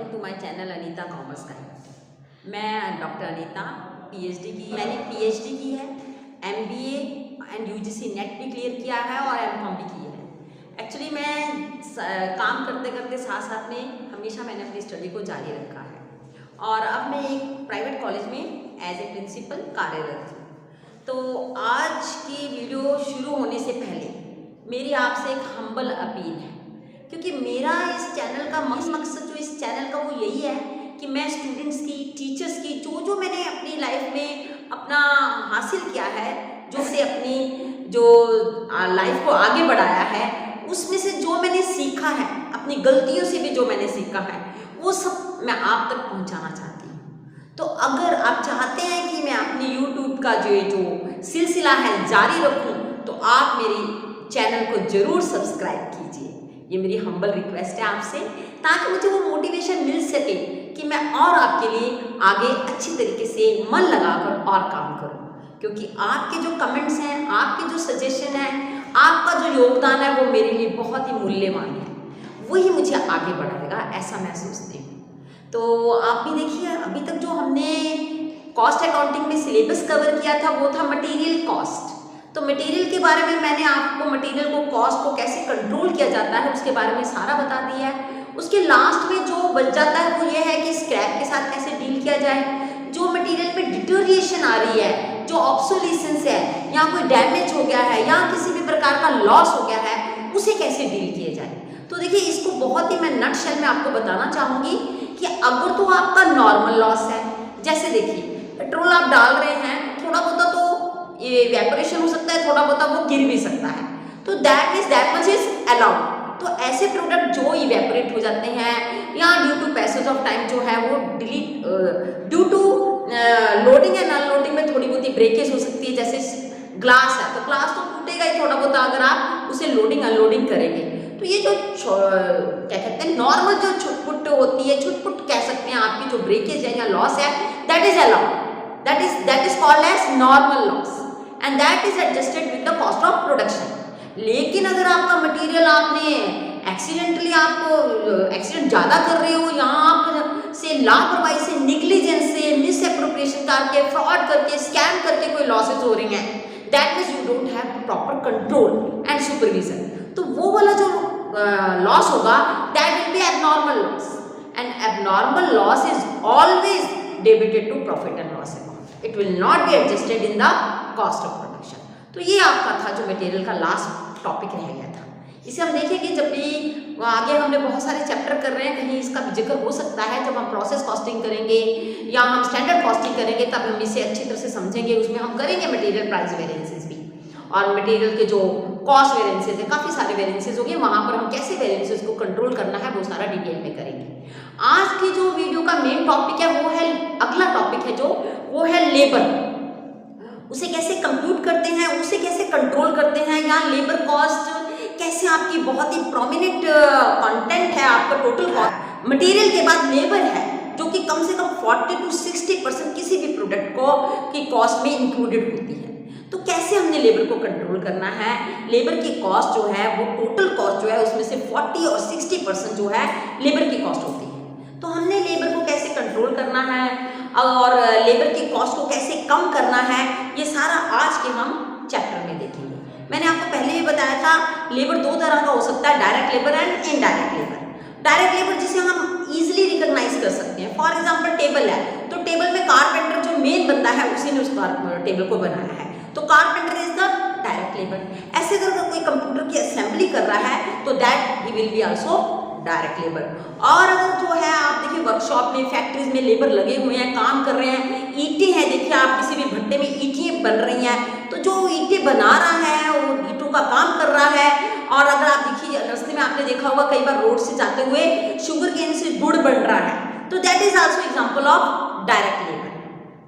Welcome to my channel Anita commerce guide. मैं doctor Anita मैंने PhD की है, एमबीए एंड यूजीसी नेट भी क्लियर किया है और एमकॉम भी की है। एक्चुअली मैं काम करते करते साथ साथ में हमेशा मैंने अपनी स्टडी को जारी रखा है और अब मैं एक प्राइवेट कॉलेज में एज ए प्रिंसिपल कार्यरत हूँ। तो आज की वीडियो शुरू होने से पहले मेरी आपसे एक हम्बल अपील है, क्योंकि मेरा इस चैनल का मकसद जो इस चैनल का वो यही है कि मैं स्टूडेंट्स की, टीचर्स की जो मैंने अपनी लाइफ में अपना हासिल किया है, जो से अपनी जो लाइफ को आगे बढ़ाया है, उसमें से जो मैंने सीखा है, अपनी गलतियों से भी जो मैंने सीखा है, वो सब मैं आप तक पहुंचाना चाहती हूँ। तो अगर आप चाहते हैं कि मैं अपनी यूट्यूब का जो सिलसिला है जारी रखूँ, तो आप मेरी चैनल को ज़रूर सब्सक्राइब कीजिए। ये मेरी हम्बल रिक्वेस्ट है आपसे, ताकि मुझे वो मोटिवेशन मिल सके कि मैं और आपके लिए आगे अच्छी तरीके से मन लगाकर और काम करूं। क्योंकि आपके जो कमेंट्स हैं, आपके जो सजेशन है, आपका जो योगदान है, वो मेरे लिए बहुत ही मूल्यवान है। वही मुझे आगे बढ़ाएगा, ऐसा मैं सोचती हूँ। तो आप भी देखिए, अभी तक जो हमने कॉस्ट अकाउंटिंग में सिलेबस कवर किया था वो था मटीरियल कॉस्ट। तो मटेरियल के बारे में मैंने आपको मटेरियल को, कॉस्ट को कैसे कंट्रोल किया जाता है उसके बारे में सारा बता दिया है। उसके लास्ट में जो बच जाता है वो ये है कि स्क्रैप के साथ कैसे डील किया जाए, जो मटेरियल पे डिटोरिएशन आ रही है, जो ऑब्सोलीसेंस है, या कोई डैमेज हो गया है, या किसी भी प्रकार का लॉस हो गया है, उसे कैसे डील किया जाए। तो देखिए, इसको बहुत ही मैं नटशेल में आपको बताना चाहूँगी कि अगर तो आपका नॉर्मल लॉस है, जैसे देखिए पेट्रोल आप डाल रहे हैं, थोड़ा बहुत तो ये इवेपोरेशन हो सकता है, थोड़ा बहुत वो गिर भी सकता है, तो दैट मच इज अलाउड। तो ऐसे प्रोडक्ट जो इवेपोरेट हो जाते हैं या due to passage of time जो है वो due to loading and unloading में थोड़ी बहुत ब्रेकेज हो सकती है। जैसे ग्लास है तो ग्लास तो टूटेगा ही थोड़ा बहुत अगर आप उसे लोडिंग अनलोडिंग करेंगे। तो ये जो क्या कहते हैं, नॉर्मल जो छुटपुट होती है, छुटपुट कह सकते हैं, आपकी जो ब्रेकेज है या लॉस है, that is allowed, that is called as normal loss and that is adjusted with the cost of production. लेकिन अगर आपका मटेरियल आपने एक्सीडेंटली एक्सीडेंट ज़्यादा कर रहे हो, या आप से लापरवाही से, निग्लिजेंस से, मिस एप्रोप्रिएशन करके, फ्रॉड करके, स्कैम करके कोई लॉसेज हो रही हैं, that means you don't have proper control and supervision. तो वो वाला जो लॉस होगा that will be abnormal loss, and abnormal loss is always debited to profit and loss account. It will not be adjusted in the cost of production. तो ये आपका था जो मटेरियल का लास्ट टॉपिक रह गया था। इसे हम देखेंगे जब भी आगे हमने बहुत सारे चैप्टर कर रहे हैं, कहीं इसका भी जिक्र हो सकता है जब हम प्रोसेस कॉस्टिंग करेंगे या हम स्टैंडर्ड कॉस्टिंग करेंगे, तब हम इसे अच्छी तरह से समझेंगे। उसमें हम करेंगे मटेरियल प्राइस वेरिएंसेस भी, और मटेरियल के जो कॉस्ट वेरिएंसेस है, काफ़ी सारे वेरिएंसेस होंगे, वहाँ पर हम कैसे वेरिएंसेस को कंट्रोल करना है वो सारा डिटेल में करेंगे। आज की जो वीडियो का मेन टॉपिक है वो है, अगला टॉपिक है जो वो है लेबर। उसे कैसे कंप्यूट करते हैं, उसे कैसे कंट्रोल करते हैं, या लेबर कॉस्ट कैसे आपकी बहुत ही प्रोमिनेंट कंटेंट है आपका टोटल कॉस्ट। मटेरियल के बाद लेबर है जो कि कम से कम 40 to 60% किसी भी प्रोडक्ट को की कॉस्ट में इंक्लूडेड होती है। तो कैसे हमने लेबर को कंट्रोल करना है, लेबर की कॉस्ट जो है वो टोटल कॉस्ट जो है उसमें से 40 और 60% जो है लेबर की कॉस्ट होती है। तो हमने लेबर को कैसे कंट्रोल करना है और लेबर की कॉस्ट को कैसे कम करना है, ये सारा आज के हम चैप्टर में देखेंगे। मैंने आपको पहले भी बताया था, लेबर दो तरह का हो सकता है, direct labour and indirect labour. Direct labour जिसे हम इजीली रिकॉग्नाइज कर सकते हैं, फॉर एग्जांपल टेबल है, तो टेबल में कारपेंटर जो मेन बंदा है उसी ने उस टेबल को बनाया है, तो carpenter is the direct labour. ऐसे अगर कोई कंप्यूटर की असेंबली कर रहा है तो that he will be also direct labour. और अगर जो है आप देखिए वर्कशॉप में, फैक्ट्रीज में लेबर लगे हुए हैं, काम कर रहे हैं, ईंटें हैं, देखिए आप किसी भी भट्टे में ईंटें बन रही हैं, तो जो ईंटें बना रहा है वो ईंटों का काम कर रहा है। और अगर आप देखिए रास्ते में आपने देखा होगा कई बार रोड से जाते हुए शुगर केन से गुड़ बन रहा है, तो that is also example of direct labour.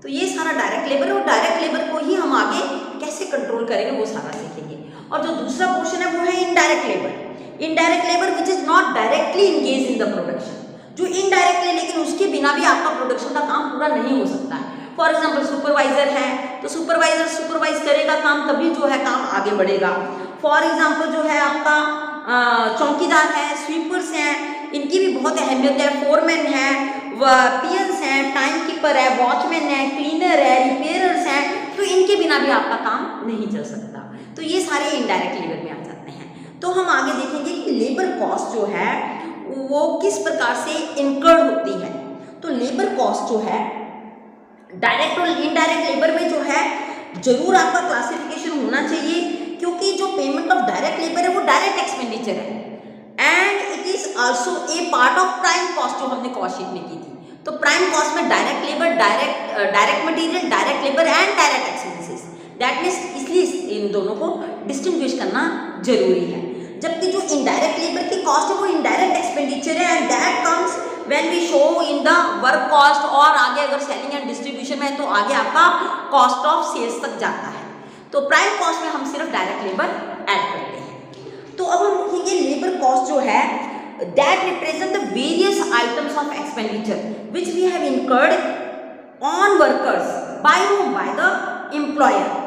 तो ये सारा डायरेक्ट लेबर, और डायरेक्ट लेबर को ही हम आगे कैसे कंट्रोल करेंगे वो सारा सीखेंगे। और जो दूसरा पोर्शन है वो है indirect labour. Indirect labour which is not directly engage in the production, जो इनडायरेक्टली, लेकिन उसके बिना भी आपका प्रोडक्शन का काम पूरा नहीं हो सकता है। फॉर एग्जाम्पल सुपरवाइजर है, तो सुपरवाइजर सुपरवाइज करेगा काम, तभी जो है काम आगे बढ़ेगा। फॉर एग्जाम्पल जो है आपका चौकीदार है, स्वीपर्स हैं, इनकी भी बहुत अहमियत है। फोरमैन है, पीएल्स हैं, टाइम कीपर है, वॉचमैन है, क्लीनर है, रिपेयरर्स हैं, तो इनके बिना भी आपका काम नहीं चल सकता। तो ये सारे इनडायरेक्ट लेबर में आ जाते हैं। तो हम आगे देखेंगे कि लेबर कॉस्ट जो है वो किस प्रकार से इनकर्ड होती है। तो लेबर कॉस्ट जो है डायरेक्ट और इनडायरेक्ट लेबर में जो है जरूर आपका क्लासिफिकेशन होना चाहिए, क्योंकि जो पेमेंट ऑफ डायरेक्ट लेबर है वो डायरेक्ट एक्सपेंडिचर है and it is also a part of prime cost, जो हमने कॉस्ट शीट में की थी। तो प्राइम कॉस्ट में direct labour, direct material, direct labour and direct expenses, that means इसलिए इन दोनों को डिस्टिंग्विश करना जरूरी है। जबकि जो इनडायरेक्ट लेबर की कॉस्ट है वो इनडायरेक्ट एक्सपेंडिचर है and that comes when we show in the work cost, और आगे अगर सेलिंग एंड डिस्ट्रीब्यूशन में तो आगे आपका कॉस्ट ऑफ सेल्स तक जाता है। तो प्राइम कॉस्ट में हम सिर्फ डायरेक्ट लेबर ऐड करते हैं। तो अब हम देखेंगे लेबर कॉस्ट जो है that represent the various items of expenditure which we have incurred on workers by whom, by the employer.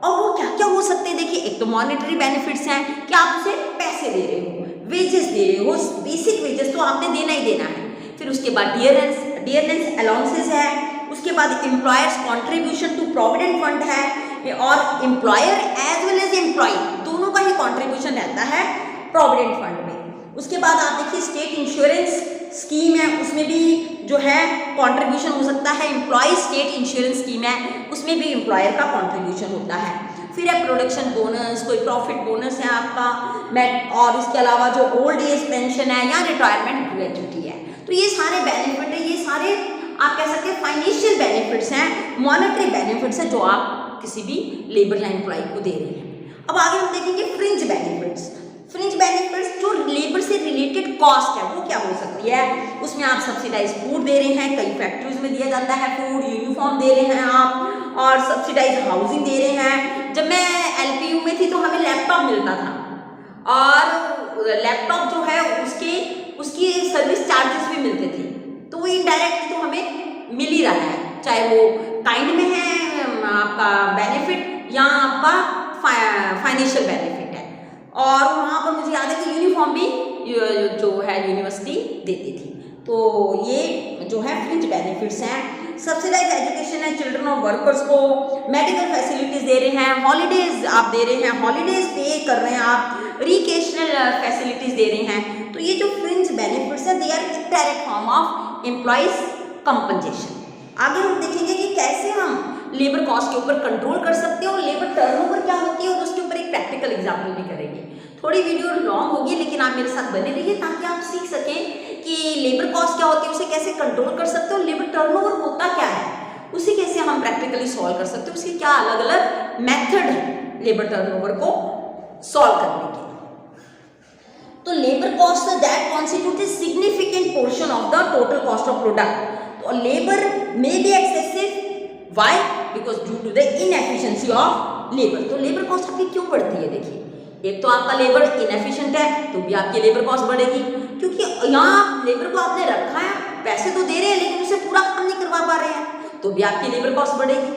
और वो क्या क्या हो सकते हैं देखिए, एक तो मॉनेटरी बेनिफिट्स हैं कि आप उसे पैसे दे रहे हो, वेजेस दे रहे हो, बेसिक वेजेस तो आपने देना ही देना है। फिर उसके बाद डियरनेस अलाउंसेस है, उसके बाद employer's contribution to provident fund है, और employer as well as employee दोनों का ही कॉन्ट्रीब्यूशन रहता है प्रोविडेंट फंड में। उसके बाद आप देखिए स्टेट इंश्योरेंस स्कीम है, उसमें भी जो है कंट्रीब्यूशन हो सकता है। एम्प्लॉय स्टेट इंश्योरेंस स्कीम है, उसमें भी एम्प्लॉयर का कंट्रीब्यूशन होता है। फिर है प्रोडक्शन बोनस, कोई प्रॉफिट बोनस है आपका, और इसके अलावा जो ओल्ड एज पेंशन है या रिटायरमेंट ग्रेच्युटी है। तो ये सारे बेनिफिट है, ये सारे आप कह सकते हैं फाइनेंशियल बेनिफिट्स हैं, मॉनेटरी बेनिफिट्स हैं जो आप किसी भी लेबर या एम्प्लॉय को दे रहे हैं। अब आगे हम देखेंगे फ्रिंज बेनिफिट्स। फ्रिंज बेनिफिट्स जो लेबर से रिलेटेड कॉस्ट है वो क्या हो सकती है। उसमें आप सब्सिडाइज फूड दे रहे हैं, कई फैक्ट्रीज में दिया जाता है फूड, यूनिफॉर्म दे रहे हैं आप, और सब्सिडाइज हाउसिंग दे रहे हैं। जब मैं एलपीयू में थी तो हमें लैपटॉप मिलता था, और लैपटॉप जो है उसकी सर्विस चार्जेस भी मिलते थे। तो वो इनडायरेक्टली तो हमें मिल ही रहा है, चाहे वो काइंड में है आपका बेनिफिट या आपका फाइनेंशियल बेनिफिट है। और वहाँ पर मुझे याद है कि यूनिफॉर्म भी जो है यूनिवर्सिटी देती थी। तो ये जो है फ्रिंज बेनिफिट्स हैं। सब्सिडाइज एजुकेशन है चिल्ड्रन ऑफ वर्कर्स को, मेडिकल फैसिलिटीज दे रहे हैं, हॉलीडेज आप दे रहे हैं, हॉलीडेज पे कर रहे हैं आप, रिकेशनल फैसिलिटीज दे रहे हैं। तो ये जो फ्रिंज बेनिफिट्स हैं they are direct form of employees compensation. आगे हम देखेंगे कि कैसे हम लेबर कॉस्ट के ऊपर कंट्रोल कर सकते हैं और लेबर टर्नओवर क्या होती है, और उसके ऊपर एक प्रैक्टिकल एग्जाम्पल भी करेंगे। थोड़ी वीडियो लॉन्ग होगी लेकिन आप मेरे साथ बने रहिए ताकि आप सीख सकें कि लेबर कॉस्ट क्या होती है, उसे कैसे कंट्रोल कर सकते हो, लेबर टर्नओवर होता क्या है, उसे कैसे हम प्रैक्टिकली सॉल्व कर सकते हो, उसके क्या अलग अलग मेथड है लेबर टर्नओवर को सॉल्व करने के। तो labour cost that constitute a significant portion of the total cost of product. तो labour may be excessive, why, because due to the inefficiency of labour. तो लेबर कॉस्ट आपकी क्यों बढ़ती है, देखिए एक तो आपका लेबर इनएफिशिएंट है तो भी आपकी लेबर कॉस्ट बढ़ेगी, क्योंकि यहाँ लेबर को आपने रखा है, पैसे तो दे रहे हैं लेकिन उसे पूरा काम नहीं करवा पा रहे हैं, तो भी आपकी लेबर कॉस्ट बढ़ेगी।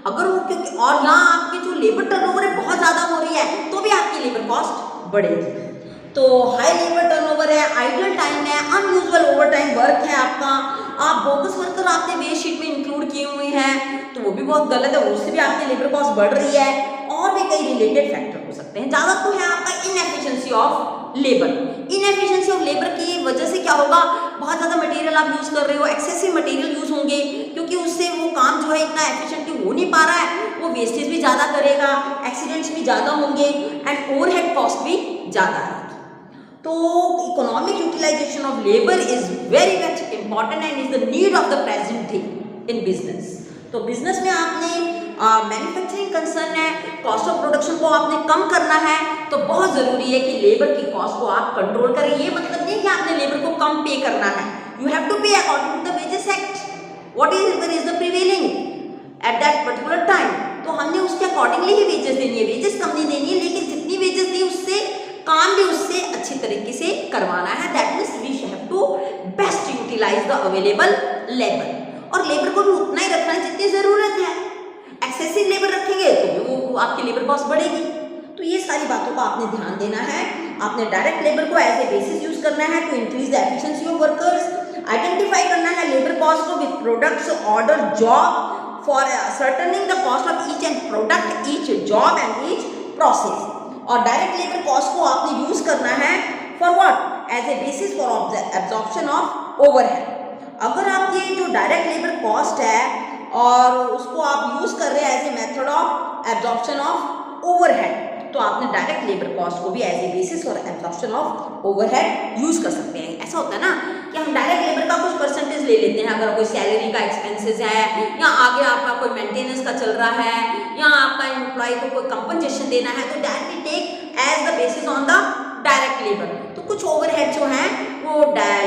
अगर वो क्योंकि और यहाँ आपकी जो लेबर टर्नओवर है बहुत ज़्यादा हो रही है तो भी आपकी लेबर कॉस्ट बढ़ेगी। तो हाई लेबर टर्नओवर है, आइडल टाइम है, अनयूजुअल ओवरटाइम वर्क है आपका, आप बोगस वर्कर आपने वेज शीट में इंक्लूड किए हुए हैं तो वो भी बहुत गलत है, उससे भी आपकी लेबर कॉस्ट बढ़ रही है। और भी कई रिलेटेड फैक्टर हो सकते हैं। ज़्यादा तो है आपका inefficiency of labour. Inefficiency of labour की वजह से क्या होगा, बहुत ज़्यादा मटेरियल आप यूज़ कर रहे हो, एक्सेसिव मटेरियल यूज़ होंगे, क्योंकि उससे वो काम जो है इतना एफिशिएंटली हो नहीं पा रहा है, वो वेस्टेज भी ज़्यादा करेगा, एक्सीडेंट्स भी ज़्यादा होंगे एंड ओवरहेड कॉस्ट भी ज़्यादा है। तो economic utilization of labour is very much important and is the need of the present day in business. तो बिजनेस में आपने मैन्युफैक्चरिंग कंसर्न है, कॉस्ट ऑफ प्रोडक्शन को आपने कम करना है, तो बहुत ज़रूरी है कि लेबर की कॉस्ट को आप कंट्रोल करें। ये मतलब नहीं कि आपने लेबर को कम पे करना है, you have to pay according to the wages act, what is the prevailing at that particular time. तो हमने उसके अकॉर्डिंगली ही वेजेस देनी है, वेजेस कम नहीं देनी है, लेकिन जितनी वेजेस दी उससे काम भी उससे अच्छी तरीके से करवाना है। That means we have to best utilise the available labour, और लेबर को भी उतना ही रखना है जितनी ज़रूरत है। एक्सेसिव लेबर रखेंगे तो भी वो आपकी लेबर कॉस्ट बढ़ेगी। तो ये सारी बातों का आपने ध्यान देना है आपने डायरेक्ट लेबर को एज ए बेसिस यूज करना है to increase the efficiency of workers. Identify करना है लेबर कॉस्ट को with products order job for ascertaining the cost of each end product, each job and each process. और direct labour cost को आपने use करना है for what? As a basis for absorption of overhead. अगर आप ये जो डायरेक्ट लेबर कॉस्ट है और उसको आप यूज कर रहे हैं as a method of absorption of overhead, तो आपने डायरेक्ट लेबर कॉस्ट को भी as a basis for absorption of overhead use कर सकते हैं। ऐसा होता है ना कि हम डायरेक्ट लेबर का कुछ परसेंटेज ले लेते हैं, अगर कोई सैलरी का एक्सपेंसेस है या आगे आपका कोई मेंटेनेंस का चल रहा है या आपका एम्प्लॉय को कोई कंपनसेशन देना है, तो that we take as the basis on the direct labour. तो कुछ ओवरहेड जो हैं वो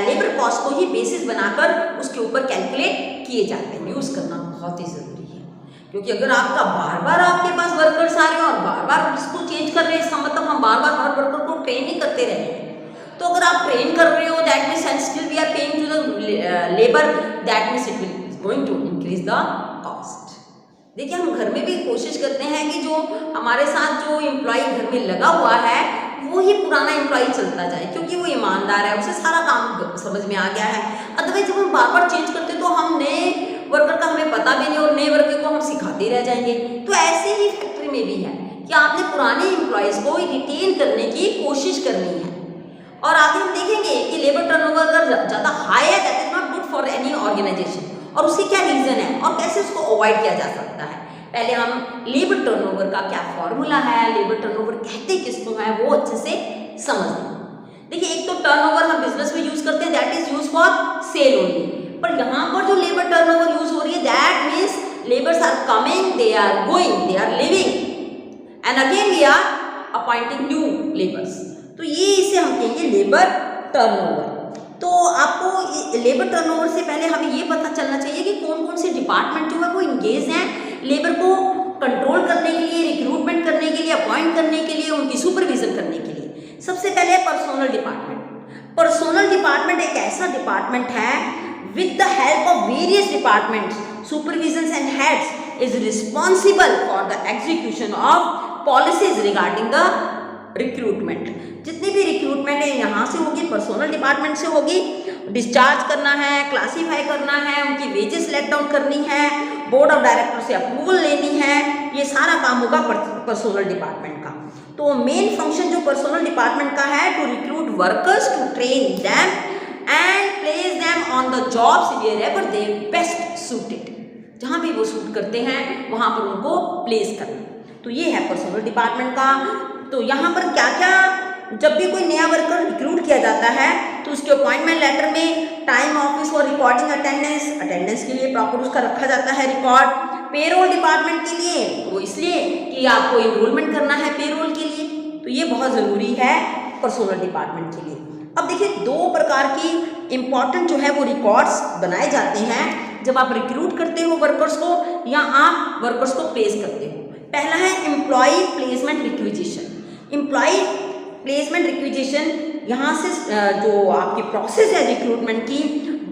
लेबर कॉस्ट को ही बेसिस बनाकर उसके ऊपर कैलकुलेट किए जाते हैं। यूज करना बहुत ही जरूरी है, क्योंकि अगर आपका बार बार आपके पास वर्कर्स आ रहे हैं और बार बार इसको चेंज कर रहे हैं, इसका मतलब हम बार बार हर वर्कर को ट्रेन ही करते रहे हैं। तो अगर आप ट्रेन कर रहे हो that means and still we are paying to the labour, that means it will going to increase the cost. देखिए, हम घर में भी कोशिश करते हैं कि जो हमारे साथ जो एम्प्लॉय घर में लगा हुआ है वो ही पुराना एम्प्लॉय चलता जाए, क्योंकि वो ईमानदार है, उसे सारा काम समझ में आ गया है। अदरवाइज जब हम बार बार चेंज करते तो हम नए वर्कर का हमें पता भी नहीं और नए वर्कर को हम सिखाते रह जाएंगे। तो ऐसे ही फैक्ट्री में भी है कि आपने पुराने एम्प्लॉयज़ को रिटेन करने की कोशिश करनी है। और आगे हम देखेंगे कि लेबर टर्नओवर अगर ज़्यादा हाई है that is not good for any organisation, और उसके क्या रीज़न है और कैसे उसको अवॉइड किया जा सकता है। पहले हम लेबर टर्नओवर का क्या फॉर्मूला है, लेबर टर्नओवर कहते किसको है, वो अच्छे से समझ लें। देखिए, एक तो टर्नओवर हम बिजनेस में यूज करते हैं, that is use for sale only, पर यहाँ पर जो लेबर टर्नओवर यूज हो रही है that means labours are coming, they are going, they are leaving and again we are appointing new labours. तो ये इसे हम कहेंगे लेबर टर्नओवर। तो आपको लेबर टर्नओवर से पहले हमें ये पता चलना चाहिए कि कौन कौन से डिपार्टमेंट जो है वो इंगेज हैं लेबर को कंट्रोल करने के लिए, रिक्रूटमेंट करने के लिए, अपॉइंट करने के लिए, उनकी सुपरविजन करने के लिए। सबसे पहले पर्सनल डिपार्टमेंट। पर्सनल डिपार्टमेंट एक ऐसा डिपार्टमेंट है with the help of various departments, supervision and heads is responsible for the execution of policies regarding the recruitment. जितनी भी रिक्रूटमेंट है यहाँ से होगी, पर्सनल डिपार्टमेंट से होगी। डिस्चार्ज करना है, क्लासीफाई करना है, उनकी वेजेस लेट डाउन करनी है, बोर्ड ऑफ डायरेक्टर से अप्रूवल लेनी है, ये सारा काम होगा पर्सनल डिपार्टमेंट का। तो मेन फंक्शन जो पर्सनल डिपार्टमेंट का है to recruit workers, to train them and place them on the jobs wherever they best suited. जहाँ भी वो सूट करते हैं वहाँ पर उनको प्लेस करना। तो ये है पर्सनल डिपार्टमेंट का। तो यहाँ पर क्या क्या, जब भी कोई नया वर्कर रिक्रूट किया जाता है तो उसके अपॉइंटमेंट लेटर में टाइम, ऑफिस और रिकॉर्डिंग अटेंडेंस के लिए प्रॉपर उसका रखा जाता है रिकॉर्ड। पेरोल डिपार्टमेंट के लिए वो इसलिए कि आपको इनरोलमेंट करना है पेरोल के लिए, तो ये बहुत ज़रूरी है पर्सनल डिपार्टमेंट के लिए। अब देखिए, दो प्रकार की इम्पॉर्टेंट जो है वो रिकॉर्ड्स बनाए जाते हैं जब आप रिक्रूट करते हो वर्कर्स को या आप वर्कर्स को प्लेस करते हो। पहला है employ placement requisition. Employ placement requisition, यहाँ से जो आपकी प्रोसेस है रिक्रूटमेंट की,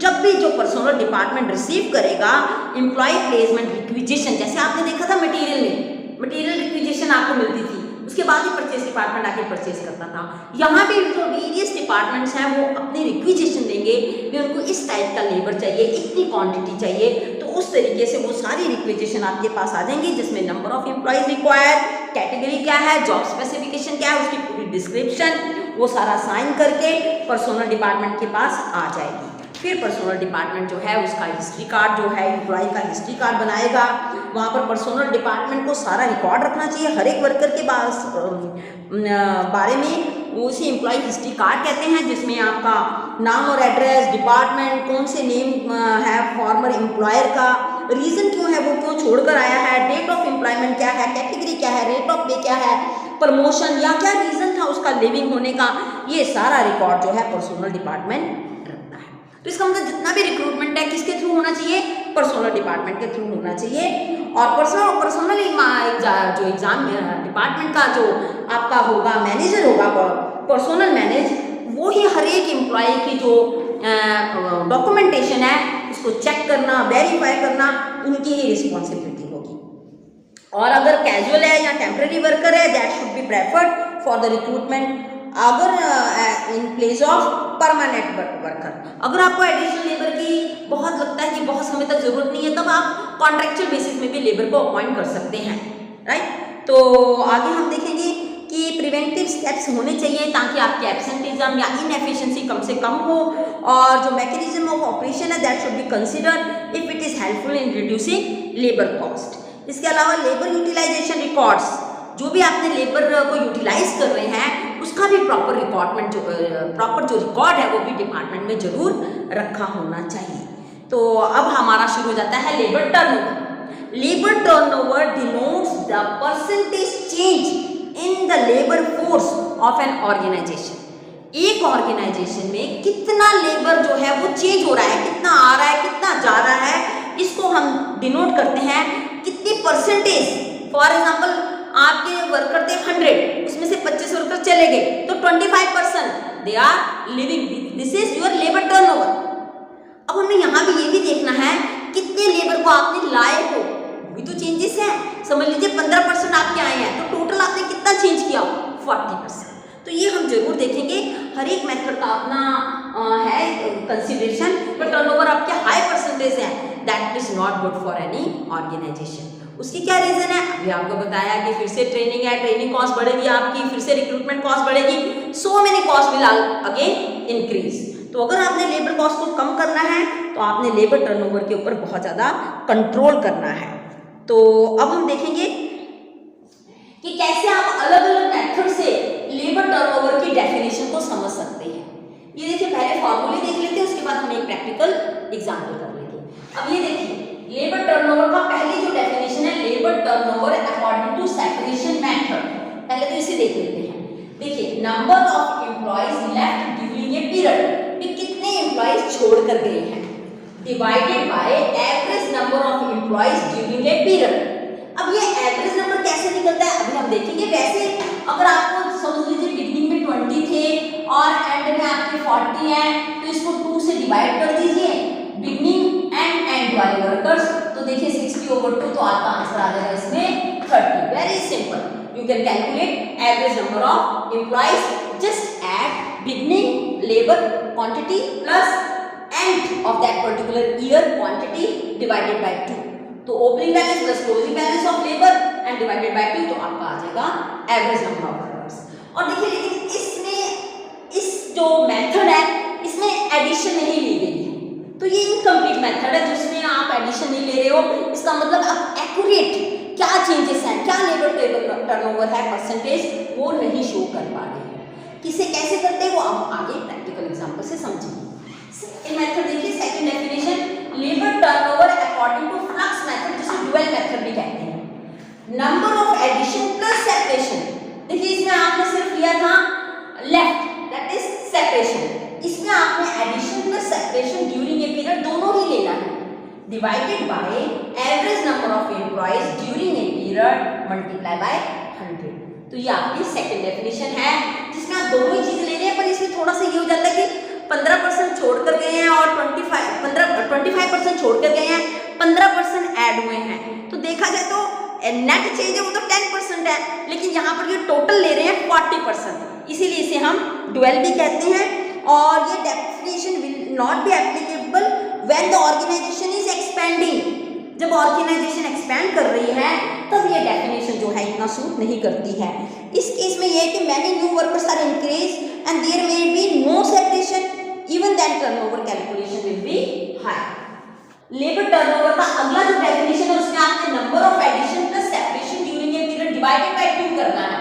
जब भी जो पर्सनल डिपार्टमेंट रिसीव करेगा एम्प्लॉय प्लेसमेंट रिक्विजिशन, जैसे आपने देखा था मटेरियल में, मटेरियल रिक्विजिशन आपको मिलती थी, उसके बाद ही परचेस डिपार्टमेंट आके परचेस करता था। यहाँ भी जो वेरियस डिपार्टमेंट्स हैं वो अपनी रिक्विजिशन देंगे कि उनको इस टाइप का लेबर चाहिए, इतनी क्वांटिटी चाहिए, तो उस तरीके से वो सारी रिक्विजिशन आपके पास आ जाएंगी, जिसमें number of employees required, category क्या है, जॉब स्पेसिफिकेशन क्या है, उसकी पूरी डिस्क्रिप्शन, वो सारा साइन करके पर्सनल डिपार्टमेंट के पास आ जाएगी। फिर पर्सनल डिपार्टमेंट जो है उसका हिस्ट्री कार्ड जो है एम्प्लॉय का हिस्ट्री कार्ड बनाएगा। वहाँ पर पर्सनल डिपार्टमेंट को सारा रिकॉर्ड रखना चाहिए हर एक वर्कर के बारे में। उसी एम्प्लॉय हिस्ट्री कार्ड कहते हैं, जिसमें आपका नाम और एड्रेस, डिपार्टमेंट, कौन से नेम है फॉर्मर एम्प्लॉयर का, रीज़न क्यों है, वो क्यों छोड़कर आया है, डेट ऑफ एम्प्लॉयमेंट क्या है, कैटेगरी क्या है, रेट ऑफ पे क्या है, प्रमोशन या क्या रीज़न था उसका लिविंग होने का, ये सारा रिकॉर्ड जो है पर्सनल डिपार्टमेंट रखता है। तो इसका मतलब जितना भी रिक्रूटमेंट है किसके थ्रू होना चाहिए, पर्सनल डिपार्टमेंट के थ्रू होना चाहिए। और पर्सनल जो एग्जाम डिपार्टमेंट का जो आपका होगा मैनेजर होगा, पर्सनल मैनेज, वो ही हर एक एम्प्लॉय की जो डॉक्यूमेंटेशन है उसको चेक करना, वेरीफाई करना, उनकी ही रिस्पॉन्सिबिलिटी होगी। और अगर कैजुअल है या टेम्परेरी वर्कर है that should be preferred for the recruitment. अगर in place of permanent worker, अगर आपको एडिशनल लेबर की बहुत लगता है कि बहुत समय तक जरूरत नहीं है, तब आप कॉन्ट्रेक्चुअल बेसिस में भी लेबर को अपॉइंट कर सकते हैं, राइट। तो आगे हम देखेंगे कि प्रिवेंटिव स्टेप्स होने चाहिए ताकि आपके एब्सेंटिज्म या इनएफिशिएंसी कम से कम हो, और जो मैकेनिज्म ऑफ ऑपरेशन है that should be considered if it is helpful in reducing labour cost. इसके अलावा लेबर यूटिलाइजेशन रिकॉर्ड्स, जो भी आपने लेबर को यूटिलाइज कर रहे हैं उसका भी प्रॉपर जो रिकॉर्ड है वो भी डिपार्टमेंट में जरूर रखा होना चाहिए। तो अब हमारा शुरू हो जाता है labour turnover. Labour turnover denotes the percentage change in the labour force of an organisation. एक ऑर्गेनाइजेशन में कितना लेबर जो है वो चेंज हो रहा है, कितना आ रहा है, कितना जा रहा है, इसको हम डिनोट करते हैं कितनी परसेंटेज। फॉर एग्जाम्पल आपके वर्कर थे 100, उसमें से 25 वर्कर चले गए तो 25% they are leaving, this is your labour turnover. अब हमें यहाँ भी ये भी देखना है कितने लेबर को आपने लाए हो, भी तो चेंजेस है। समझ लीजिए 15% आपके आए हैं तो टोटल आपने कितना चेंज किया, 40%। तो ये हम जरूर देखेंगे, हर एक मेथड का अपना है कंसिडरेशन, बट टर्नओवर आपके हाई परसेंटेज है that is not good for any organisation. उसकी क्या रीजन है, अभी आपको बताया कि फिर से ट्रेनिंग है, ट्रेनिंग कॉस्ट बढ़ेगी आपकी, फिर से रिक्रूटमेंट कॉस्ट बढ़ेगी, so many cost will again increase. तो अगर आपने लेबर कॉस्ट को कम करना है तो आपने लेबर टर्नओवर के ऊपर बहुत ज़्यादा कंट्रोल करना है। तो अब हम देखेंगे कि कैसे आप अलग अलग मेथड से लेबर टर्नओवर की डेफिनेशन को समझ सकते हैं। ये देखिए, पहले फॉर्मूले देख लेते हैं, उसके बाद हम एक प्रैक्टिकल एग्जाम्पल कर लेंगे। अब ये देखिए लेबर टर्नओवर का पहली जो डेफिनेशन है, labour turnover according to separation method. पहले तो इसे देख लेते हैं। देखिए, number of employees left during a period, कितने एम्प्लॉइज छोड़ कर गए हैं, divided by average number of employees during a period. अब ये एवरेज नंबर कैसे निकलता है अभी हम देखेंगे। वैसे अगर आपको समझ लीजिए बिगिनिंग में 20 थे और एंड में आपके 40 हैं, तो इसको 2 से डिवाइड कर दीजिए, बिगिनिंग एंड वाले वर्कर्स, तो देखिए 60/2, तो आपका आंसर आ जाएगा इसमें 30। Very simple, you can calculate average number of employees, just add beginning labour quantity plus end of that particular year quantity divided by 2। तो opening balance plus closing balance of labour and divided by 2, तो आपका आ जाएगा average number of workers. और देखिए लेकिन इसमें इस जो मेथड है इसमें एडिशन नहीं ली गई है, तो ये इनकम्प्लीट मेथड है जिसमें आप एडिशन नहीं ले रहे हो। इसका मतलब आप एक्यूरेट क्या चेंजेस हैं, क्या लेबर टर्नओवर है परसेंटेज, वो नहीं शो कर पा रहे हैं। किसे कैसे करते हैं वो आप आगे प्रैक्टिकल एग्जांपल से समझेंगे। सेकंड मेथड देखिए, second definition, labour turnover according to flux method, जिसे डुअल मेथड भी कहते हैं। Number of addition plus separation. देखिए इसमें आपने सिर्फ लिया था लेफ्ट, दैट इज सेपरेशन, इसमें आपने addition plus separation during a period दोनों ही लेना है, divided by average number of employees during a period multiply by 100। तो ये आपकी सेकंड डेफिनेशन है जिसमें आप दोनों ही चीज ले रहे हैं, पर इसमें थोड़ा सा ये हो जाता है कि 15% छोड़ कर गए हैं और 25% छोड़ कर गए हैं, 15% ऐड हुए हैं। तो देखा जाए तो नेट चेंज है वो तो 10% है, लेकिन यहाँ पर ये टोटल ले रहे हैं 40%, इसीलिए इसे हम डुअल भी कहते हैं। और ये definition will not be applicable when the organisation is expanding. जब ऑर्गेनाइजेशन एक्सपेंड कर रही है तब ये डेफिनेशन जो है इतना सूट नहीं करती है। इस केस में ये है कि many new workers are increase and there may be no separation, even then turnover calculation will be high. Labour turnover का अगला जो डेफिनेशन है उसमें आपने number of addition plus separation during a period divided by 2 करना है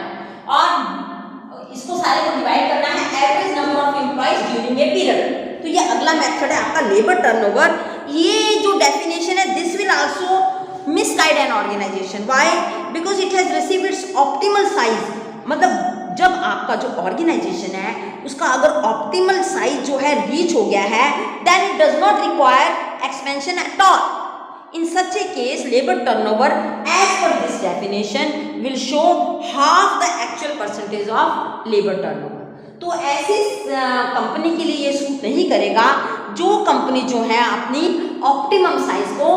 और इसको सारे को डिवाइड करना है average number of employees during a period. तो ये अगला मेथड है आपका लेबर टर्नओवर। ये जो डेफिनेशन है this will also misguide an organisation, why, because it has received its optimal size. मतलब जब आपका जो ऑर्गेनाइजेशन है उसका अगर ऑप्टिमल साइज जो है रीच हो गया है, then it does not require expansion at all. In such a case, labor turnover as per this definition will show half the actual percentage of labor turnover. तो ऐसी कंपनी के लिए ये सूट नहीं करेगा जो कंपनी जो है अपनी ऑप्टिमम साइज को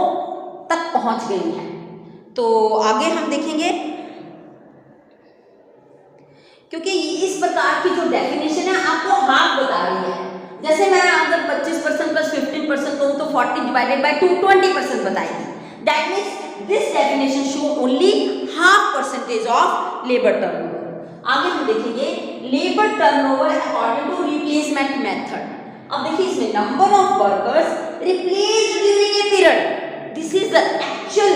तक पहुंच गई है। तो आगे हम देखेंगे, क्योंकि इस प्रकार की जो डेफिनेशन है आपको हाफ बता रही है। जैसे मैं अगर 25% प्लस 15% कहूँ तो 40 डिवाइडेड बाय 2 20% बताएगी। That means this definition show only half percentage of labour turnover. आगे हम देखेंगे labour turnover according to replacement method. अब देखिए इसमें number of workers replaced during a period, this is the actual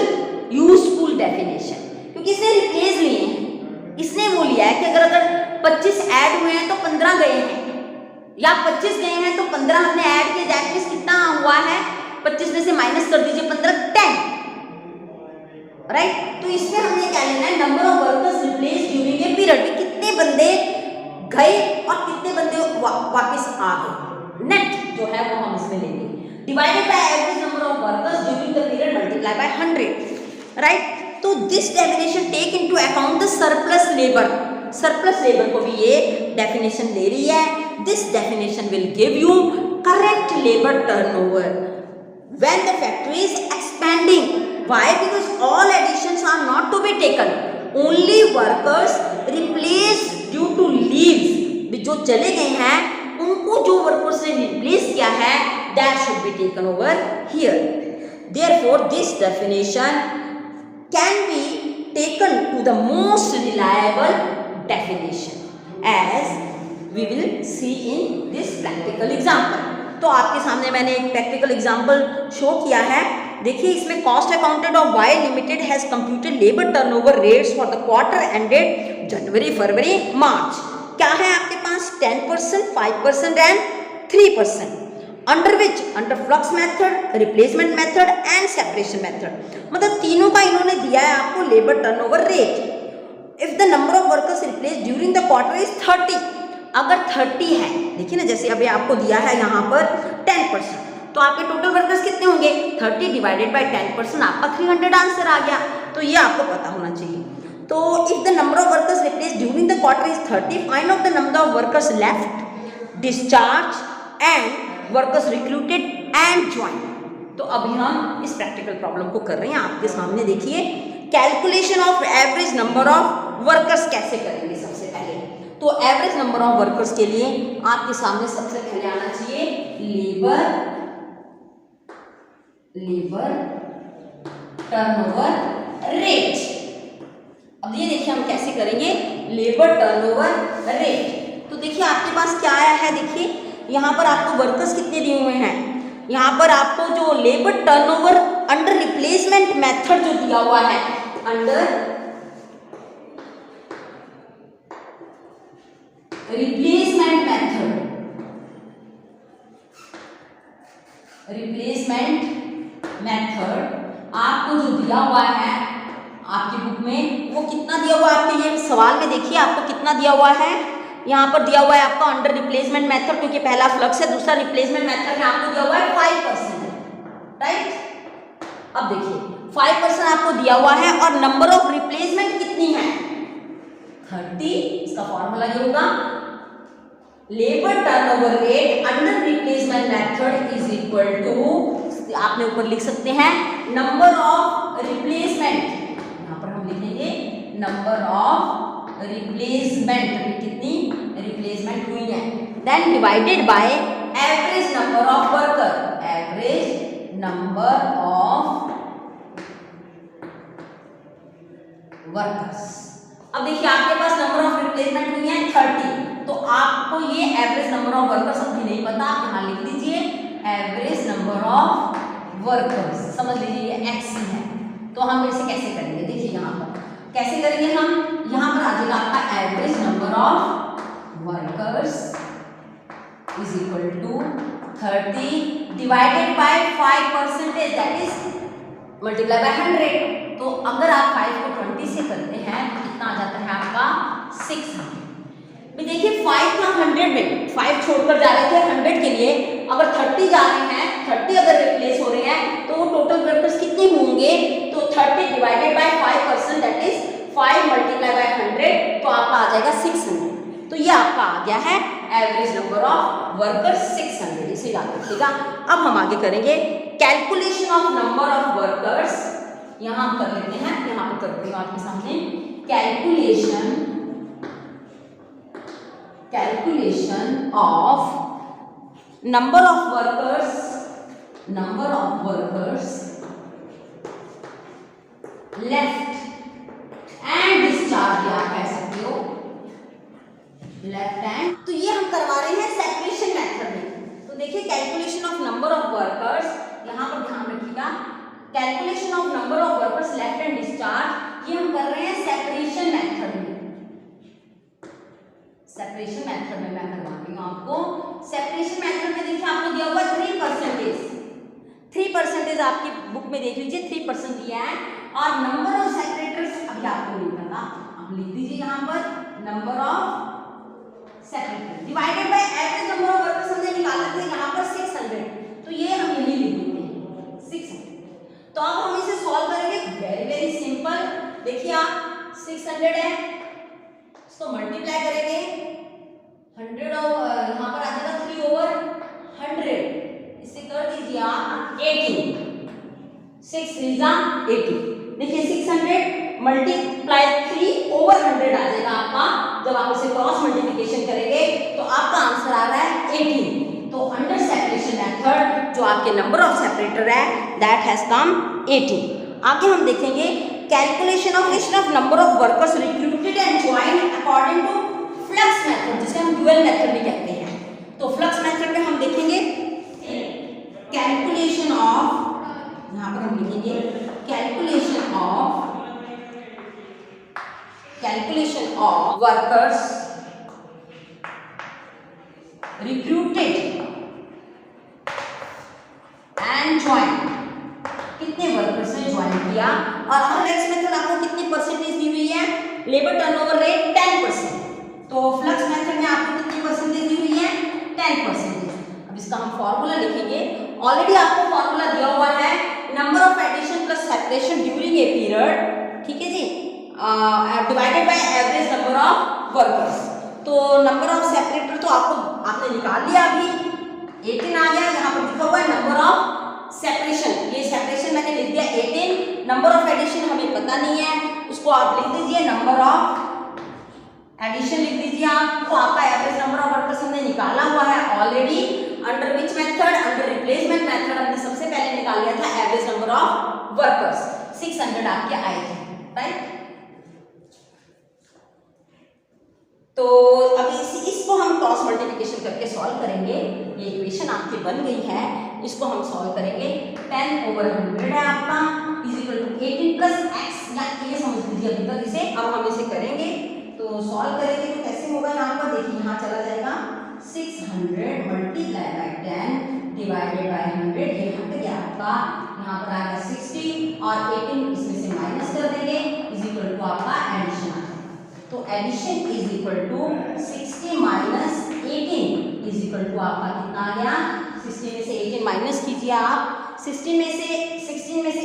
useful definition, क्योंकि इसने replace लिए हैं। इसने वो लिया है कि अगर 25 ऐड हुए हैं तो 15 गए हैं, या 25 गए हैं तो 15 हमने ऐड किए, दैट मींस कितना हुआ है, 25 में से माइनस कर दीजिए 15, 10, राइट। तो इसमें हमने क्या लेना है, number of workers replaced during a period, में कितने बंदे गए और कितने बंदे वापस आ गए, नेट जो है वो हम इसमें लेंगे, divided by average number of workers during the period multiply by 100, right. तो this definition take into account the surplus labour, surplus labour को भी ये डेफिनेशन ले रही है। This definition will give you correct labour turnover when the factory is expanding. Why? Because all additions are not to be taken, only workers replaced due to leaves, जो चले गए हैं उनको जो वर्कर्स ने रिप्लेस किया है that should be taken over here. Therefore this definition can be taken to the most reliable definition as we will see in this practical example। तो आपके सामने मैंने एक प्रैक्टिकल एग्जाम्पल शो किया है। देखिए इसमें cost accountant of Y limited has computed labour turnover rates for the quarter ended January February March. क्या है आपके पास 10%, 5% and 3%, under which, under flux method, replacement method and separation method. मतलब तीनों का इन्होंने दिया है आपको labour turnover rate. If the number of workers replace during the quarter is 30, अगर 30 है, देखिए ना जैसे अभी आपको दिया है यहाँ पर 10%, तो आपके टोटल वर्कर्स कितने होंगे, 30 डिवाइडेड बाय 10%, आपका 300 आंसर आ गया। तो ये आपको पता होना चाहिए। तो if the number of workers replace during the quarter is 30, find out the number of workers left, discharge and workers recruited and join. तो अभी हम इस प्रैक्टिकल प्रॉब्लम को कर रहे हैं आपके सामने। देखिए calculation of average number of workers कैसे करेंगे। सबसे पहले तो एवरेज नंबर ऑफ वर्कर्स के लिए आपके सामने सबसे पहले आना चाहिए लेबर टर्नओवर रेट। अब ये देखिए हम कैसे करेंगे लेबर टर्नओवर रेट। तो देखिए आपके पास क्या आया है, देखिए यहाँ पर आपको वर्कर्स कितने दिए हुए हैं, यहाँ पर आपको जो labour turnover under replacement method जो दिया हुआ है, अंडर रिप्लेसमेंट मेथड आपको जो दिया हुआ है आपकी बुक में, वो कितना दिया हुआ है आपके ये सवाल में। देखिए आपको कितना दिया हुआ है, यहाँ पर दिया हुआ है आपका अंडर रिप्लेसमेंट मेथड, क्योंकि पहला फ्लक्स है, दूसरा रिप्लेसमेंट मेथड में आपको दिया हुआ है 5%, राइट। अब देखिए 5% आपको दिया हुआ है और नंबर ऑफ रिप्लेसमेंट कितनी है, 30। इसका फॉर्मूला ये होगा labour turnover rate under replacement method is equal to, आपने ऊपर लिख सकते हैं नंबर ऑफ रिप्लेसमेंट, यहाँ पर हम लिखेंगे नंबर ऑफ रिप्लेसमेंट, कितनी रिप्लेसमेंट हुई है, then divided by average number of worker, average number of workers. अब देखिए आपके पास नंबर ऑफ रिप्लेसमेंट हुई है 30, तो आपको ये एवरेज नंबर ऑफ वर्कर्स अभी नहीं पता, आप यहाँ लिख लीजिए एवरेज नंबर ऑफ वर्कर्स, समझ लीजिए ये x है। तो हम इसे कैसे करेंगे, देखिए यहाँ पर कैसे करेंगे हम, यहाँ पर आ जाएगा आपका average number of workers is equal to 30 divided by 5%, that is multiply by 100। तो अगर आप 5 को 20 से करते हैं तो कितना आ जाता है आपका 600। देखिए 5 का 100 में 5 छोड़कर जा रहे थे 100 के लिए, अगर 30 जा रहे हैं, 30 अगर रिप्लेस हो रहे हैं तो टोटल वर्कर्स कितने होंगे, तो 30 divided by 5% that is 5 multiply by 100, तो आपका आ जाएगा 600। तो ये आपका आ गया है एवरेज नंबर ऑफ वर्कर्स 600, इसे याद रखिएगा। अब हम आगे करेंगे calculation of number of workers. यहाँ कर लेते हैं, यहाँ पर करती हूँ आपके सामने calculation calculation of number of workers left and discharge, या कह सकते हो लेफ्ट हैंड। तो ये हम करवा रहे हैं सेपरेशन मेथड में। तो देखिए calculation of number of workers, यहाँ पर ध्यान रखिएगा, calculation of number of workers left and discharge, ये हम कर रहे हैं सेपरेशन मेथड में। सेपरेशन मेथड में मैं करवा रही हूँ आपको। सेपरेशन मेथड में देखिए आपको दिया हुआ 3% आपकी बुक में देख लीजिए 3% दिया है, और नंबर ऑफ सेपरेटर्स अभी आपको नहीं पता, आप लिख दीजिए यहाँ पर number of separator divided by average number of workers हमने निकाला था यहाँ पर 600, तो ये हम यही लिख देते हैं 600। तो अब हम इसे सॉल्व करेंगे, वेरी सिंपल। देखिए आप 600 है, इसको मल्टीप्लाई करेंगे 100 और यहाँ पर आ जाएगा 3/100, इसे कर दीजिए आप 18, 6 3 जा 18। देखिए 600 मल्टीप्लाई 3/100 आ जाएगा आपका। जब आप इसे क्रॉस मल्टीप्लिकेशन करेंगे तो आपका आंसर आ रहा है 18। तो अंडर सेपरेशन मेथड जो आपके नंबर ऑफ सेपरेटर है दैट हैज कम 18। आगे हम देखेंगे calculation of number of workers recruited and joined according to flux method, जिसे हम ड्यूअल मेथड भी कहते हैं। तो फ्लक्स मेथड में हम देखेंगे कैलकुलेशन ऑफ, यहाँ पर हम लिखेंगे calculation of workers recruited and join, कितने वर्कर्स ने ज्वाइन किया, और फ्लक्स मेथड आपको कितनी परसेंटेज दी हुई है, लेबर टर्नओवर रेट 10%। तो फ्लक्स मेथड में आपको कितनी परसेंटेज दी हुई है, 10%। अब इसका हम फॉर्मूला लिखेंगे, ऑलरेडी आपको फॉर्मूला दिया हुआ है number of addition plus separation during a period, ठीक है जी, divided by average number of workers. तो नंबर ऑफ सेपरेटर तो आपने निकाल लिया, अभी 18 आ गया। यहाँ पर लिखा हुआ है नंबर ऑफ सेपरेशन, ये सेपरेशन मैंने लिख दिया 18, नंबर ऑफ एडिशन हमें पता नहीं है, उसको आप लिख दीजिए नंबर ऑफ एडिशन लिख दीजिए आप। तो आपका एवरेज नंबर ऑफ वर्कर्स हमने निकाला हुआ है already. Under which method, under replacement method हमने सबसे पहले निकाल लिया था एवरेज नंबर ऑफ वर्कर्स, 600 आपके आए थे, राइट। तो अभी इसको हम क्रॉस मल्टीप्लिकेशन करके सॉल्व करेंगे। ये इक्वेशन आपकी बन गई है, इसको हम सॉल्व करेंगे। 10/100 है आपका is equal to 18 plus x, या ये समझ लीजिए अभी तक इसे। अब हम इसे करेंगे, तो सॉल्व करेंगे तो कैसे होगा, यहाँ पर देखिए यहाँ चला जाएगा 600 मल्टीप्लाई बाय 10 डिवाइडेड बाय 100, ये हट गया आपका, यहाँ पर आएगा 60 और 18 इसमें से माइनस कर देंगे, इज इक्वल टू आपका एडिशन आ जाएगा। तो addition is equal to 60 minus 18 is equal to आपका कितना आ गया, 60 में से 18 माइनस कीजिए आप, 16 में से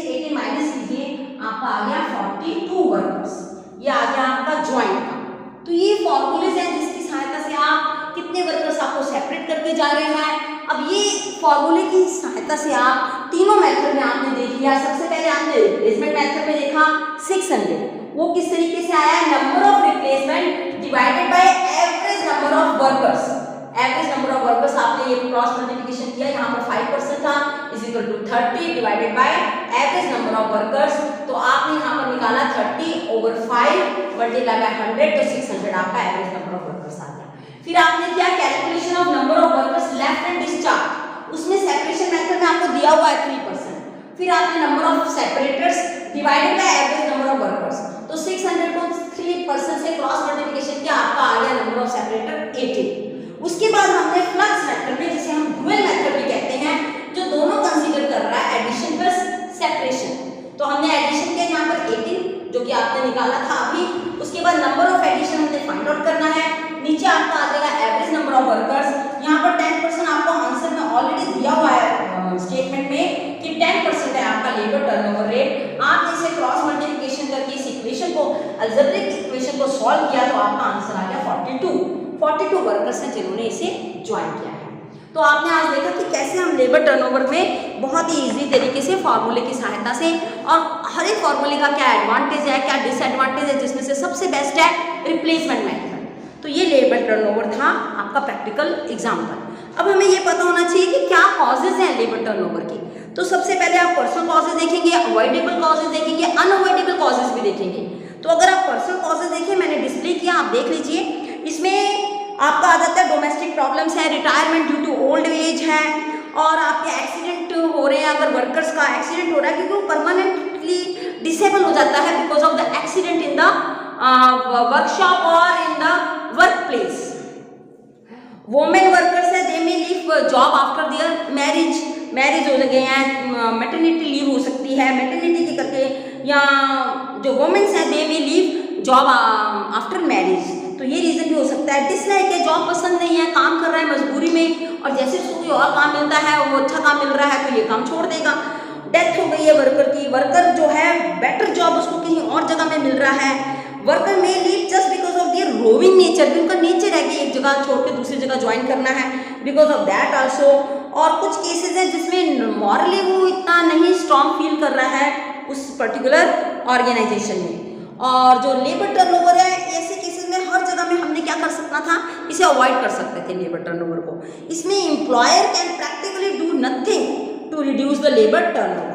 18 माइनस कीजिए, आपका आ गया 42 वर्कर्स, ये आ गया आपका ज्वाइंट का। तो ये फॉर्मूलेज हैं जिसकी सहायता से आप कितने वर्कर्स आपको सेपरेट करके जा रहे हैं। अब ये फॉर्मूले की सहायता से आप तीनों मेथड में आपने देख लिया। सबसे पहले आपने रिप्लेसमेंट मेथड में देखा 600, वो किस तरीके से आया, number of replacement divided by average number of workers. Average number of workers आपने ये क्रॉस मल्टीप्लिकेशन किया, यहाँ पर 5% था, is equal to 30 divided by average number of workers. तो आपने यहाँ पर निकाला 30/5 मल्टीप्लाई बाय 100, तो 600 आपका एवरेज नंबर ऑफ वर्कर्स आ गया। फिर आपने किया calculation of number of workers left and discharge, उसमें सेपरेशन मेथड में आपको दिया हुआ है 3%। फिर आपने number of separators divided by average number of workers, तो 600 को 3% से क्रॉस मल्टीप्लिकेशन किया, आपका आ गया नंबर ऑफ सेपरेटर 18। उसके बाद हमने फ्लक्स मेथड में, जिसे हम ड्यूअल मेथड भी कहते हैं, जो दोनों कंसीडर कर रहा है एडिशन प्लस सेपरेशन। तो हमने एडिशन किया यहाँ पर 18 जो कि आपने निकाला था अभी। उसके बाद नंबर ऑफ एडिशन हमने फाइंड आउट करना है, नीचे आपका आ जाएगा एवरेज नंबर ऑफ वर्कर्स। यहाँ पर 10% आपको आंसर में ऑलरेडी दिया हुआ है स्टेटमेंट में कि 10% है आपका लेबर टर्नओवर रेट। आपने इसे क्रॉस मल्टीप्लिकेशन करके इस इक्वेशन को, अलजेब्रिक इक्वेशन को सॉल्व किया, तो आपका आंसर आ गया 42 वर्कर्स हैं जिन्होंने इसे ज्वाइन किया है। तो आपने आज देखा कि कैसे हम लेबर टर्नओवर में बहुत ही इजी तरीके से फार्मूले की सहायता से, और हर एक फार्मूले का क्या एडवांटेज है क्या डिसएडवांटेज है, जिसमें से सबसे बेस्ट है रिप्लेसमेंट मेथड। तो तो ये लेबर टर्नओवर था आपका प्रैक्टिकल एग्जाम्पल। अब हमें ये पता होना चाहिए कि क्या कॉजेज हैं लेबर टर्नओवर के। तो सबसे पहले आप पर्सनल कॉजेज देखेंगे, अवॉइडेबल कॉजेज देखेंगे, अनअवॉइडेबल कॉजेज भी देखेंगे। तो अगर आप पर्सनल कॉजेज देखें, मैंने डिस्प्ले किया, आप देख लीजिए। इसमें आपका आ जाता है डोमेस्टिक प्रॉब्लम्स है, retirement due to old age है, और आपके एक्सीडेंट हो रहे हैं, अगर वर्कर्स का एक्सीडेंट हो रहा है क्योंकि वो परमानेंटली डिसेबल हो जाता है because of the accident in the workshop और in the work place. Women workers है, they may leave job after their marriage हो गए हैं, मैटरनिटी लीव हो सकती है मैटरनिटी के करके, या जो वोमेन्स हैं they may leave job after marriage, तो ये रीज़न भी हो सकता है। डिसलाइक है, जॉब पसंद नहीं है, काम कर रहा है मजबूरी में, और जैसे उसको कोई और काम मिलता है, वो अच्छा काम मिल रहा है तो ये काम छोड़ देगा। डेथ हो गई है वर्कर की, वर्कर जो है बेटर जॉब उसको कहीं और जगह में मिल रहा है। वर्कर में leave just because of their roving nature, भी उनका नेचर है कि एक जगह छोड़ के दूसरी जगह ज्वाइन करना है, बिकॉज ऑफ दैट आल्सो। और कुछ केसेस हैं जिसमें मॉरली वो इतना नहीं स्ट्रॉन्ग फील कर रहा है उस पर्टिकुलर ऑर्गेनाइजेशन में। और जो लेबर टर्नओवर है, ऐसे केसेस में हर जगह में हमने क्या कर सकता था, इसे अवॉइड कर सकते थे लेबर टर्नओवर को। इसमें employer can practically do nothing to reduce the labour turnover.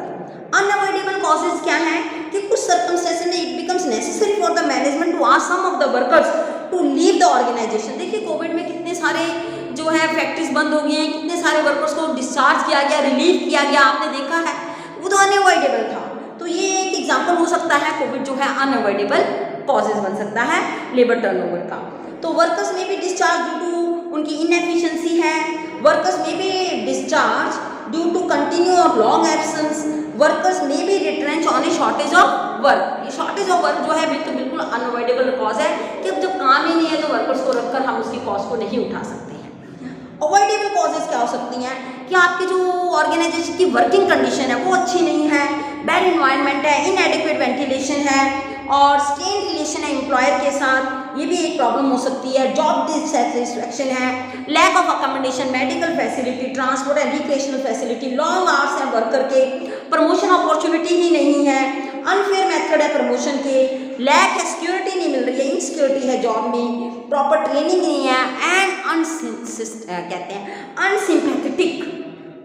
Unavoidable causes क्या है कि कुछ सर्कमस्टेंसेस में it becomes necessary for the management to ask some of the workers to leave the organisation. देखिए Covid में कितने सारे जो है फैक्ट्रीज बंद हो गई हैं, कितने सारे वर्कर्स को डिस्चार्ज किया गया, रिलीव किया गया, आपने देखा है, वो तो अनअवॉइडेबल था। तो ये एक एग्जाम्पल हो सकता है, कोविड जो है अनअवॉइडेबल कॉजेज बन सकता है लेबर टर्नओवर का। तो वर्कर्स में भी डिस्चार्ज ड्यू टू उनकी इनएफिशिएंसी है, वर्कर्स में भी डिस्चार्ज ड्यू टू कंटिन्यू और लॉन्ग एब्सेंस, वर्कर्स में भी retrench on A shortage of work. ये शॉर्टेज ऑफ वर्क जो है बिल्कुल अनअवॉइडेबल कॉज है कि अब जब काम ही नहीं है तो वर्कर्स को रखकर हम उसकी कॉस्ट को नहीं उठा सकते हैं। अवॉइडेबल कॉजेज क्या हो सकती हैं कि आपकी जो ऑर्गेनाइजेशन की वर्किंग कंडीशन है वो अच्छी नहीं है, बैड इन्वायरमेंट है, इनएडिक्वेट वेंटिलेशन है, और स्ट्रेन रिलेशन है एम्प्लॉयर के साथ, ये भी एक प्रॉब्लम हो सकती है। जॉब डिससैटिस्फैक्शन है, lack of accommodation, medical facility, transport and recreational facility, long hours हैं वर्कर के, प्रमोशन अपॉर्चुनिटी ही नहीं है, अनफेयर मेथड है प्रमोशन के, लैक है, सिक्योरिटी नहीं मिल रही है, इनसिक्योरिटी है जॉब में, प्रॉपर ट्रेनिंग नहीं है, एंड कहते हैं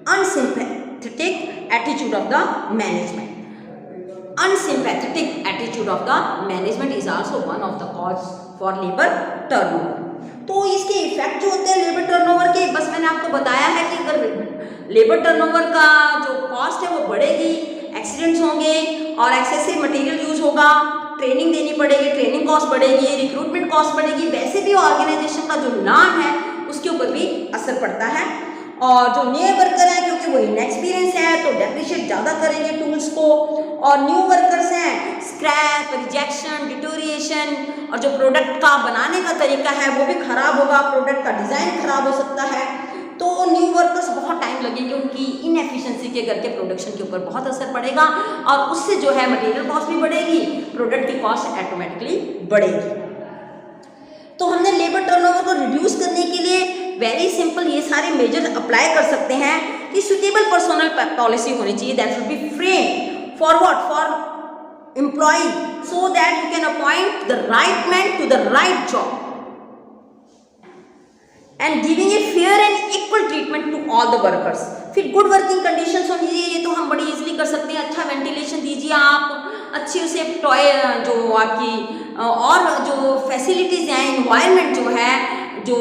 unsympathetic attitude of the management. Unsympathetic attitude of the management is also one of the cause for labor turnover. तो इसके इफेक्ट जो होते हैं लेबर टर्नओवर के, बस मैंने आपको बताया है कि अगर लेबर टर्नओवर का जो कॉस्ट है वो बढ़ेगी, एक्सीडेंट्स होंगे और एक्सेसिव मटेरियल यूज होगा, ट्रेनिंग देनी पड़ेगी, ट्रेनिंग कॉस्ट बढ़ेगी, रिक्रूटमेंट कॉस्ट बढ़ेगी, वैसे भी ऑर्गेनाइजेशन का जो नाम है उसके ऊपर भी असर पड़ता है। और जो नए वर्कर हैं क्योंकि वो इनएक्सपीरियंस है तो डेप्रिशिएट ज़्यादा करेंगे टूल्स को, और न्यू वर्कर्स हैं स्क्रैप, रिजेक्शन, डिटोरिएशन, और जो प्रोडक्ट का बनाने का तरीका है वो भी ख़राब होगा, प्रोडक्ट का डिज़ाइन ख़राब हो सकता है। तो न्यू वर्कर्स बहुत टाइम लगेंगे, उनकी इनएफिशिएंसी के करके प्रोडक्शन के ऊपर बहुत असर पड़ेगा, और उससे जो है मटेरियल कॉस्ट भी बढ़ेगी, प्रोडक्ट की कॉस्ट ऑटोमेटिकली बढ़ेगी। तो हमने लेबर टर्नओवर को रिड्यूस करने के लिए वेरी सिंपल ये सारे मेजर्स अप्लाई कर सकते हैं कि सुटेबल पर्सनल पॉलिसी होनी चाहिए, that should be frame for what, for employ, so that you can appoint the right man to the right job and giving a fair and equal treatment to all the workers. फिर good working conditions होनी चाहिए, ये तो हम बड़ी easily कर सकते हैं। अच्छा वेंटिलेशन दीजिए आप, अच्छी उसे टॉय जो आपकी और जो फैसिलिटीज़ हैं, इन्वायरमेंट जो है, जो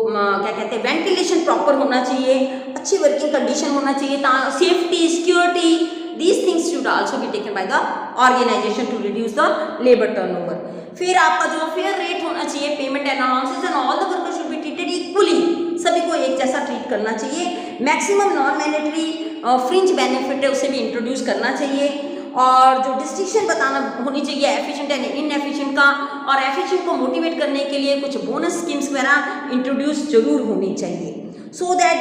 क्या कहते हैं वेंटिलेशन प्रॉपर होना चाहिए, अच्छी वर्किंग कंडीशन होना चाहिए, safety, security, these things should also be taken by the organisation to reduce the labour turnover. फिर आपका जो फेयर रेट होना चाहिए, payment and allowances and all the workers should be treated equally, सभी को एक जैसा ट्रीट करना चाहिए। Maximum non mandatory fringe benefit है उसे भी इंट्रोड्यूस करना चाहिए, और जो डिस्टिंक्शन बताना होनी चाहिए एफिशिएंट एंड इनएफिशिएंट का, और एफिशिएंट को मोटिवेट करने के लिए कुछ बोनस स्कीम्स वगैरह इंट्रोड्यूस जरूर होनी चाहिए, so that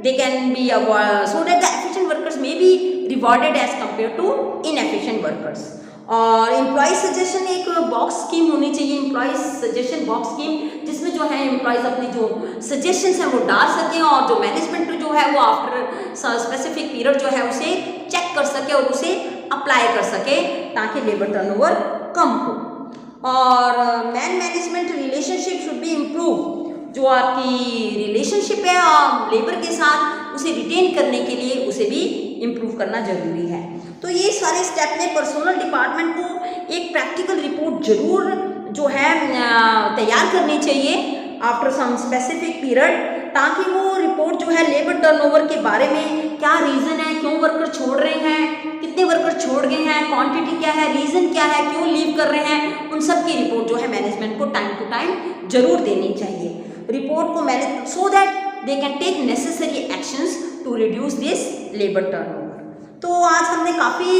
they can be so that the efficient workers may be rewarded as compare to inefficient workers. और एम्प्लॉय सजेशन एक बॉक्स स्कीम होनी चाहिए, एम्प्लॉय सजेशन बॉक्स स्कीम, जिसमें जो है एम्प्लॉयज़ अपनी जो सजेशंस हैं वो डाल सकें, और जो मैनेजमेंट जो है वो आफ्टर स्पेसिफिक पीरियड जो है उसे चेक कर सके और उसे अप्लाई कर सके, ताकि लेबर टर्नओवर कम हो। और man management relationship should be improve. जो आपकी रिलेशनशिप है लेबर के साथ, उसे रिटेन करने के लिए उसे भी इम्प्रूव करना जरूरी है। तो ये सारे स्टेप में पर्सनल डिपार्टमेंट को एक प्रैक्टिकल रिपोर्ट जरूर जो है तैयार करनी चाहिए आफ्टर सम स्पेसिफिक पीरियड, ताकि वो रिपोर्ट जो है लेबर टर्नओवर के बारे में क्या रीज़न है, क्यों वर्कर छोड़ रहे हैं, कितने वर्कर छोड़ गए हैं, क्वांटिटी क्या है, रीज़न क्या है, क्यों लीव कर रहे हैं, उन सब की रिपोर्ट जो है मैनेजमेंट को टाइम टू टाइम जरूर देनी चाहिए। रिपोर्ट को manage so that they can take necessary actions to reduce this labour turnover. तो आज हमने काफ़ी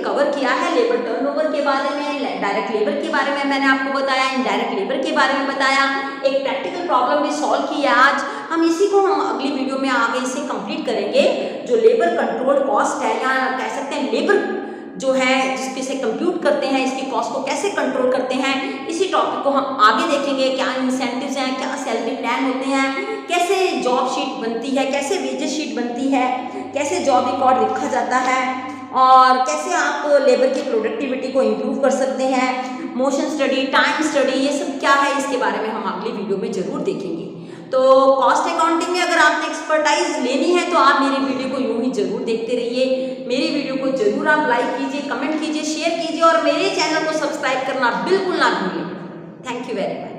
कवर किया है लेबर टर्नओवर के बारे में, डायरेक्ट लेबर के बारे में मैंने आपको बताया, इनडायरेक्ट लेबर के बारे में बताया, एक प्रैक्टिकल प्रॉब्लम भी सॉल्व की है आज। हम इसी को हम अगली वीडियो में आगे इसे कंप्लीट करेंगे। जो लेबर कंट्रोल कॉस्ट है, या कह सकते हैं लेबर जो है जिसके से कंप्यूट करते हैं, इसकी कॉस्ट को कैसे कंट्रोल करते हैं, इसी टॉपिक को हम आगे देखेंगे। क्या इंसेंटिव्स हैं, क्या सैलरी प्लान होते हैं, कैसे जॉब शीट बनती है, कैसे वेजेस शीट बनती है, कैसे जॉब रिकॉर्ड लिखा जाता है, और कैसे आप लेबर की प्रोडक्टिविटी को इम्प्रूव कर सकते हैं, मोशन स्टडी, टाइम स्टडी, ये सब क्या है, इसके बारे में हम अगली वीडियो में जरूर देखेंगे। तो कॉस्ट अकाउंटिंग में अगर आपने एक्सपर्टाइज लेनी है तो आप मेरी वीडियो को यूं ही जरूर देखते रहिए। मेरी वीडियो को जरूर आप लाइक कीजिए, कमेंट कीजिए, शेयर कीजिए, और मेरे चैनल को सब्सक्राइब करना बिल्कुल ना भूलें। Thank you very much.